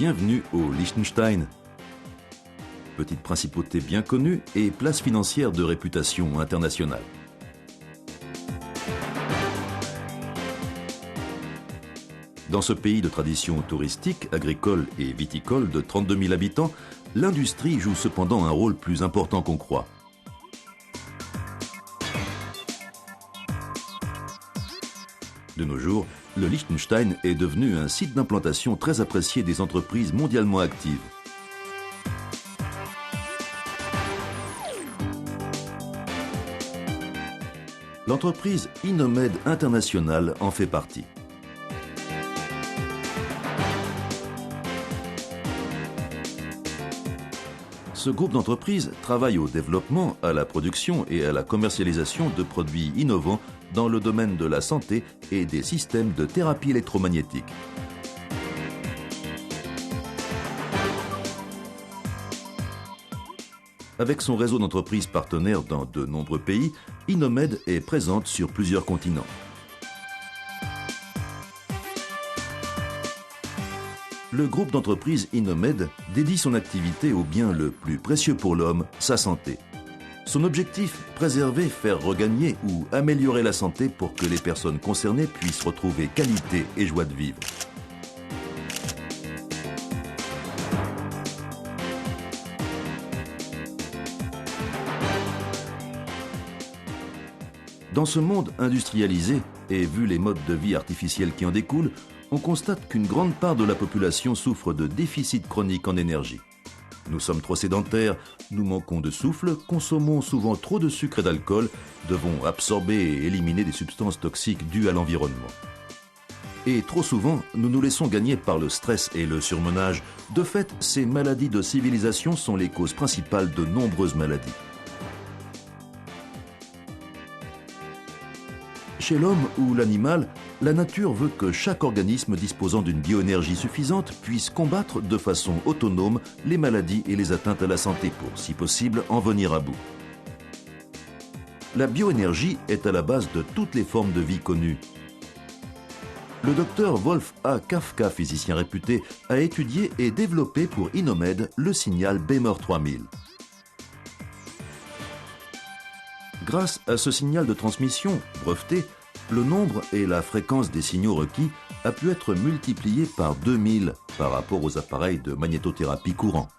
bienvenue au Liechtenstein. Petite principauté bien connue et place financière de réputation internationale. Dans ce pays de tradition touristique, agricole et viticole de 32 000 habitants, l'industrie joue cependant un rôle plus important qu'on croit. De nos jours, le Liechtenstein est devenu un site d'implantation très apprécié des entreprises mondialement actives. L'entreprise Inomed International en fait partie. Ce groupe d'entreprises travaille au développement, à la production et à la commercialisation de produits innovants dans le domaine de la santé et des systèmes de thérapie électromagnétique. Avec son réseau d'entreprises partenaires dans de nombreux pays, Inomed est présente sur plusieurs continents. Le groupe d'entreprises Inomed dédie son activité au bien le plus précieux pour l'homme, sa santé. Son objectif, préserver, faire regagner ou améliorer la santé pour que les personnes concernées puissent retrouver qualité et joie de vivre. Dans ce monde industrialisé, et vu les modes de vie artificiels qui en découlent, on constate qu'une grande part de la population souffre de déficit chronique en énergie. Nous sommes trop sédentaires, nous manquons de souffle, consommons souvent trop de sucre et d'alcool, devons absorber et éliminer des substances toxiques dues à l'environnement. Et trop souvent, nous nous laissons gagner par le stress et le surmenage. De fait, ces maladies de civilisation sont les causes principales de nombreuses maladies. Chez l'homme ou l'animal, la nature veut que chaque organisme disposant d'une bioénergie suffisante puisse combattre de façon autonome les maladies et les atteintes à la santé pour, si possible, en venir à bout. La bioénergie est à la base de toutes les formes de vie connues. Le docteur Wolf A. Kafka, physicien réputé, a étudié et développé pour Inomed le signal Bmer 3000. Grâce à ce signal de transmission, breveté, le nombre et la fréquence des signaux requis a pu être multiplié par 2000 par rapport aux appareils de magnétothérapie courants.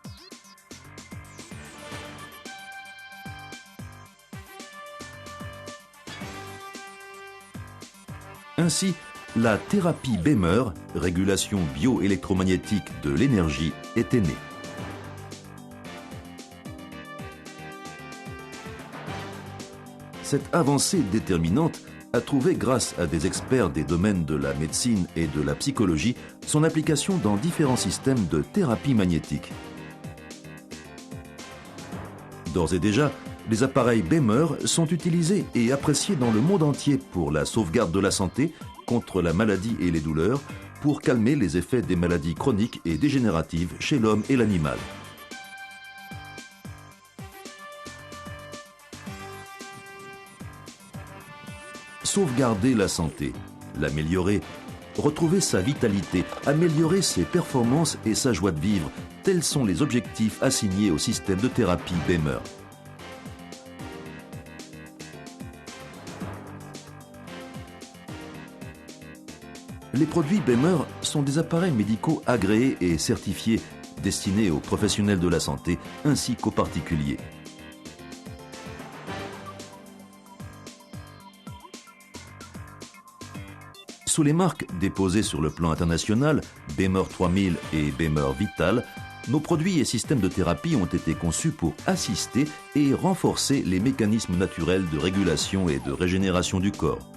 Ainsi, la thérapie Bmer, régulation bioélectromagnétique de l'énergie, était née. Cette avancée déterminante a trouvé, grâce à des experts des domaines de la médecine et de la psychologie, son application dans différents systèmes de thérapie magnétique. D'ores et déjà, les appareils Bmer sont utilisés et appréciés dans le monde entier pour la sauvegarde de la santé, contre la maladie et les douleurs, pour calmer les effets des maladies chroniques et dégénératives chez l'homme et l'animal. Sauvegarder la santé, l'améliorer, retrouver sa vitalité, améliorer ses performances et sa joie de vivre, tels sont les objectifs assignés au système de thérapie Bmer. Les produits Bmer sont des appareils médicaux agréés et certifiés, destinés aux professionnels de la santé ainsi qu'aux particuliers. Sous les marques déposées sur le plan international, Bmer 3000 et Bmer Vital, nos produits et systèmes de thérapie ont été conçus pour assister et renforcer les mécanismes naturels de régulation et de régénération du corps.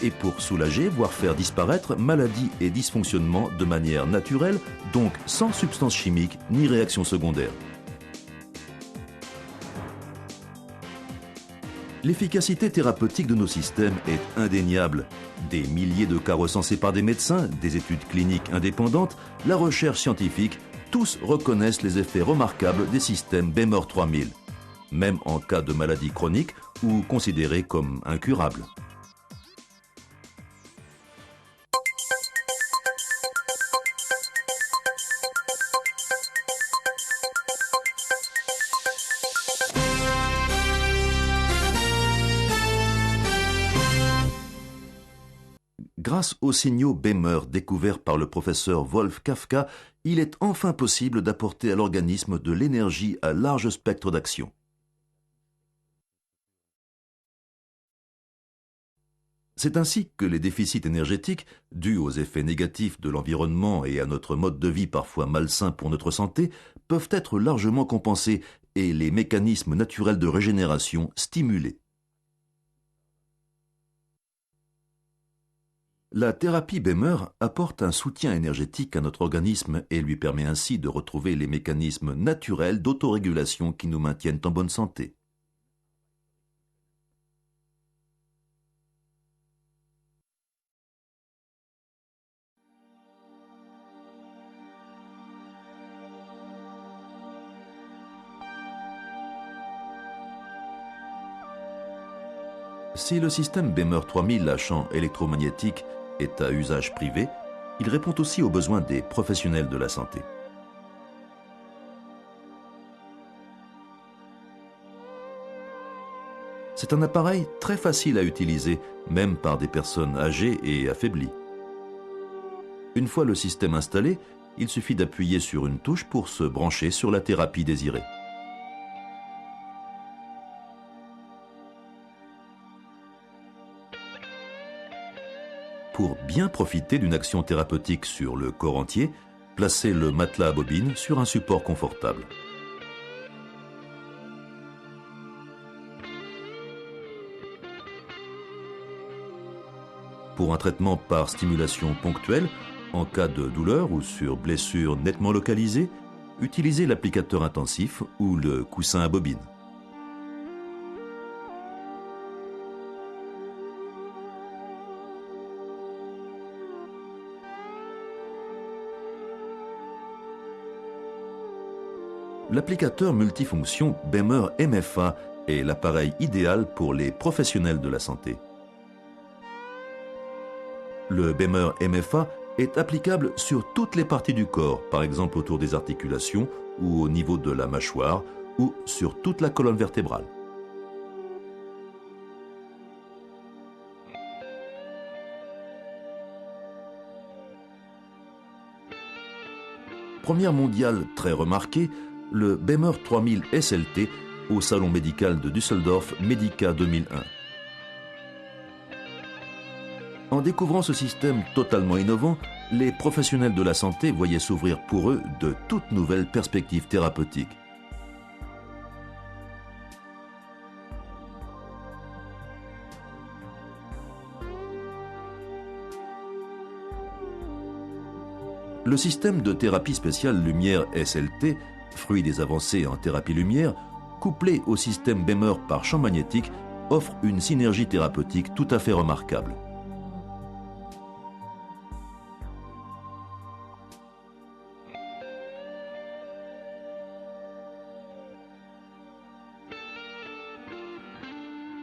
Et pour soulager, voire faire disparaître maladies et dysfonctionnements de manière naturelle, donc sans substances chimiques ni réactions secondaires. L'efficacité thérapeutique de nos systèmes est indéniable. Des milliers de cas recensés par des médecins, des études cliniques indépendantes, la recherche scientifique, tous reconnaissent les effets remarquables des systèmes Bmer 3000, même en cas de maladie chronique ou considérés comme incurables. Grâce aux signaux Bémer découverts par le professeur Wolf Kafka, il est enfin possible d'apporter à l'organisme de l'énergie à large spectre d'action. C'est ainsi que les déficits énergétiques, dus aux effets négatifs de l'environnement et à notre mode de vie parfois malsain pour notre santé, peuvent être largement compensés et les mécanismes naturels de régénération stimulés. La thérapie Bémer apporte un soutien énergétique à notre organisme et lui permet ainsi de retrouver les mécanismes naturels d'autorégulation qui nous maintiennent en bonne santé. Si le système Bémer 3000 à champ électromagnétique est à usage privé, il répond aussi aux besoins des professionnels de la santé. C'est un appareil très facile à utiliser, même par des personnes âgées et affaiblies. Une fois le système installé, il suffit d'appuyer sur une touche pour se brancher sur la thérapie désirée. Pour bien profiter d'une action thérapeutique sur le corps entier, placez le matelas à bobine sur un support confortable. Pour un traitement par stimulation ponctuelle, en cas de douleur ou sur blessure nettement localisée, utilisez l'applicateur intensif ou le coussin à bobine. L'applicateur multifonction Bémer MFA est l'appareil idéal pour les professionnels de la santé. Le Bémer MFA est applicable sur toutes les parties du corps, par exemple autour des articulations ou au niveau de la mâchoire ou sur toute la colonne vertébrale. Première mondiale très remarquée, le Bémer 3000 SLT au salon médical de Düsseldorf Medica 2001. En découvrant ce système totalement innovant, les professionnels de la santé voyaient s'ouvrir pour eux de toutes nouvelles perspectives thérapeutiques. Le système de thérapie spéciale Lumière SLT, fruit des avancées en thérapie lumière, couplé au système Bémer par champ magnétique, offre une synergie thérapeutique tout à fait remarquable.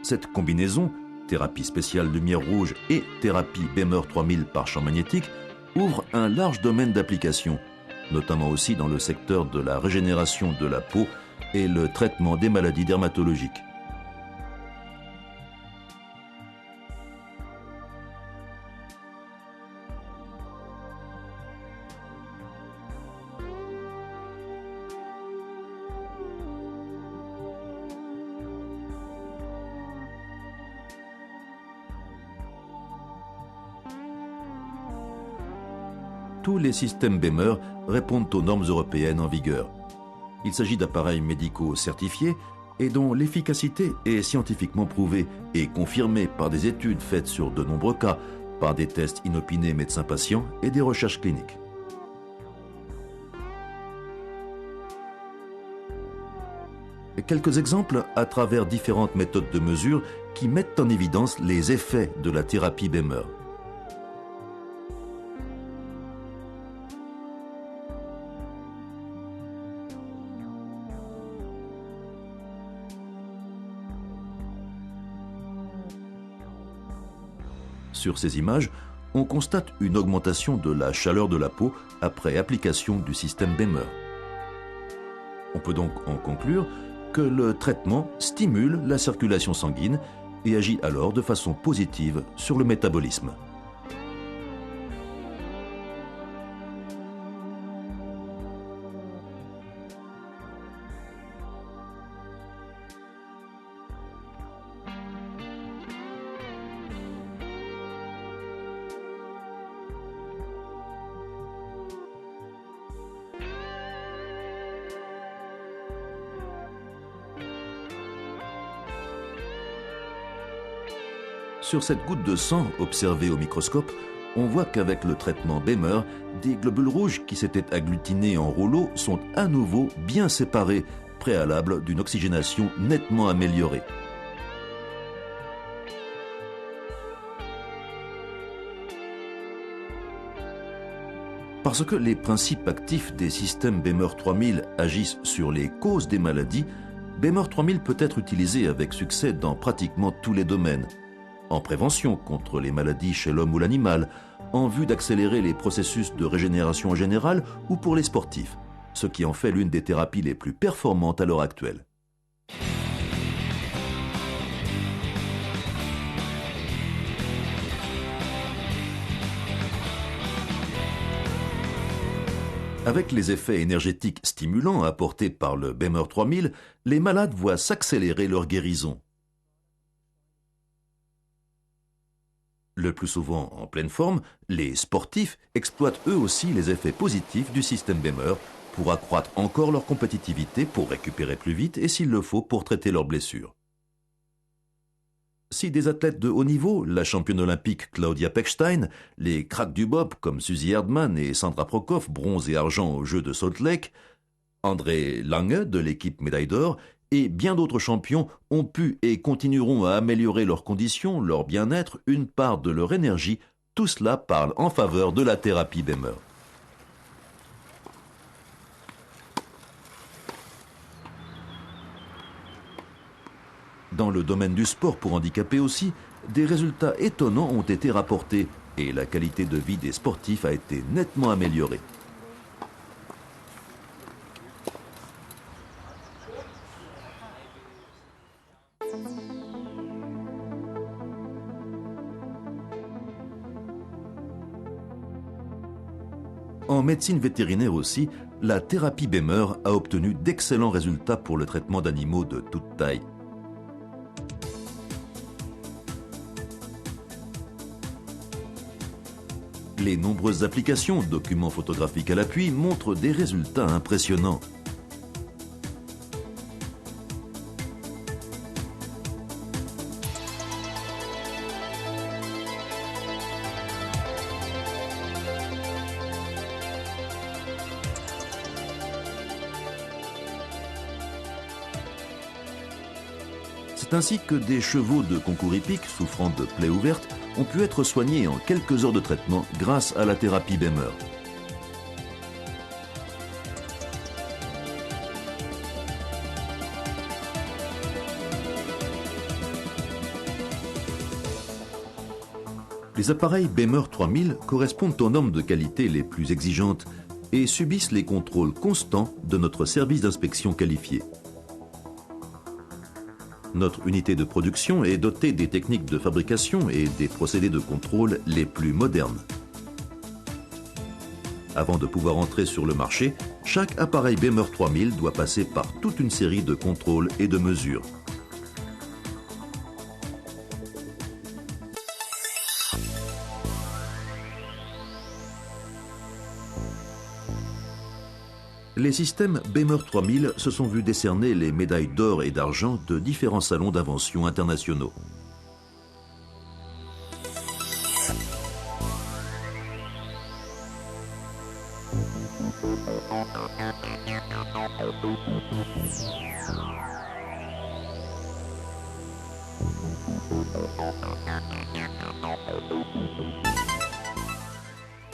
Cette combinaison, thérapie spéciale lumière rouge et thérapie Bémer 3000 par champ magnétique, ouvre un large domaine d'application, notamment aussi dans le secteur de la régénération de la peau et le traitement des maladies dermatologiques. Tous les systèmes Bémer répondent aux normes européennes en vigueur. Il s'agit d'appareils médicaux certifiés et dont l'efficacité est scientifiquement prouvée et confirmée par des études faites sur de nombreux cas, par des tests inopinés médecins-patients et des recherches cliniques. Quelques exemples à travers différentes méthodes de mesure qui mettent en évidence les effets de la thérapie Bémer. Sur ces images, on constate une augmentation de la chaleur de la peau après application du système Bémer. On peut donc en conclure que le traitement stimule la circulation sanguine et agit alors de façon positive sur le métabolisme. Sur cette goutte de sang observée au microscope, on voit qu'avec le traitement Baimer, des globules rouges qui s'étaient agglutinés en rouleaux sont à nouveau bien séparés, préalable d'une oxygénation nettement améliorée. Parce que les principes actifs des systèmes Baimer 3000 agissent sur les causes des maladies, Baimer 3000 peut être utilisé avec succès dans pratiquement tous les domaines. En prévention contre les maladies chez l'homme ou l'animal, en vue d'accélérer les processus de régénération en général ou pour les sportifs, ce qui en fait l'une des thérapies les plus performantes à l'heure actuelle. Avec les effets énergétiques stimulants apportés par le Baimer 3000, les malades voient s'accélérer leur guérison. Le plus souvent en pleine forme, les sportifs exploitent eux aussi les effets positifs du système Baimer pour accroître encore leur compétitivité, pour récupérer plus vite et s'il le faut pour traiter leurs blessures. Si des athlètes de haut niveau, la championne olympique Claudia Pechstein, les cracks du bob comme Suzy Erdmann et Sandra Prokop, bronze et argent aux Jeux de Salt Lake, André Lange de l'équipe médaille d'or et bien d'autres champions ont pu et continueront à améliorer leurs conditions, leur bien-être, une part de leur énergie, tout cela parle en faveur de la thérapie Baimer. Dans le domaine du sport pour handicapés aussi, des résultats étonnants ont été rapportés et la qualité de vie des sportifs a été nettement améliorée. En médecine vétérinaire aussi, la thérapie Baimer a obtenu d'excellents résultats pour le traitement d'animaux de toute taille. Les nombreuses applications, documents photographiques à l'appui, montrent des résultats impressionnants. C'est ainsi que des chevaux de concours hippiques souffrant de plaies ouvertes ont pu être soignés en quelques heures de traitement grâce à la thérapie Baimer. Les appareils Baimer 3000 correspondent aux normes de qualité les plus exigeantes et subissent les contrôles constants de notre service d'inspection qualifié. Notre unité de production est dotée des techniques de fabrication et des procédés de contrôle les plus modernes. Avant de pouvoir entrer sur le marché, chaque appareil Baimer 3000 doit passer par toute une série de contrôles et de mesures. Les systèmes Baimer 3000 se sont vus décerner les médailles d'or et d'argent de différents salons d'invention internationaux.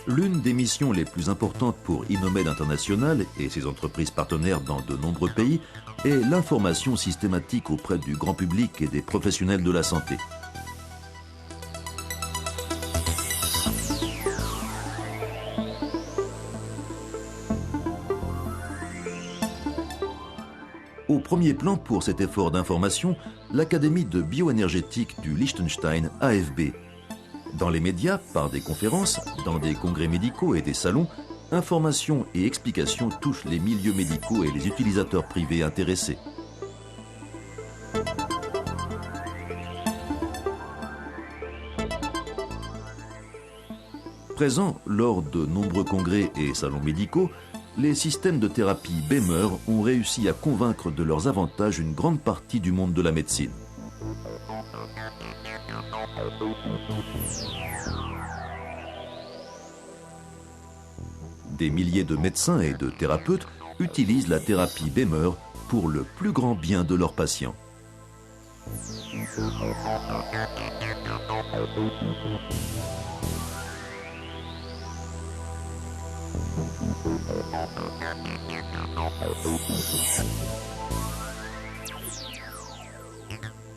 L'une des missions les plus importantes pour Inomed International et ses entreprises partenaires dans de nombreux pays est l'information systématique auprès du grand public et des professionnels de la santé. Au premier plan pour cet effort d'information, l'Académie de bioénergétique du Liechtenstein, AFB. Dans les médias, par des conférences, dans des congrès médicaux et des salons, information et explications touchent les milieux médicaux et les utilisateurs privés intéressés. Présents lors de nombreux congrès et salons médicaux, les systèmes de thérapie Baimer ont réussi à convaincre de leurs avantages une grande partie du monde de la médecine. Des milliers de médecins et de thérapeutes utilisent la thérapie Baimer pour le plus grand bien de leurs patients.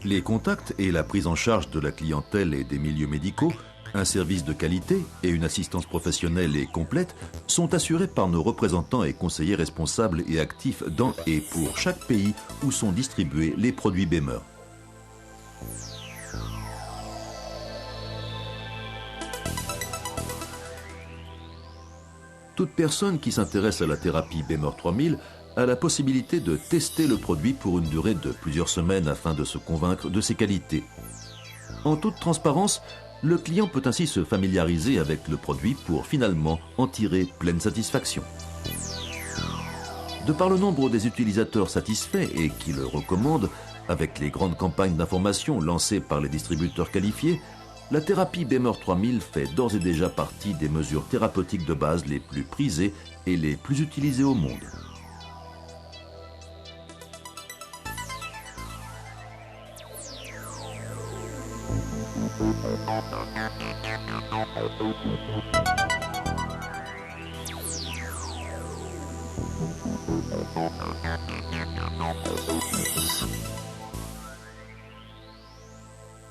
Les contacts et la prise en charge de la clientèle et des milieux médicaux, un service de qualité et une assistance professionnelle et complète sont assurés par nos représentants et conseillers responsables et actifs dans et pour chaque pays où sont distribués les produits Baimer. Toute personne qui s'intéresse à la thérapie Baimer 3000 a la possibilité de tester le produit pour une durée de plusieurs semaines afin de se convaincre de ses qualités. En toute transparence, le client peut ainsi se familiariser avec le produit pour finalement en tirer pleine satisfaction. De par le nombre des utilisateurs satisfaits et qui le recommandent, avec les grandes campagnes d'information lancées par les distributeurs qualifiés, la thérapie Baimer 3000 fait d'ores et déjà partie des mesures thérapeutiques de base les plus prisées et les plus utilisées au monde.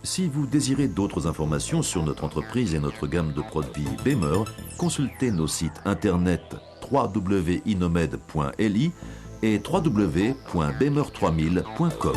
Si vous désirez d'autres informations sur notre entreprise et notre gamme de produits Baimer, consultez nos sites internet www.inomed.li et www.baimer3000.com.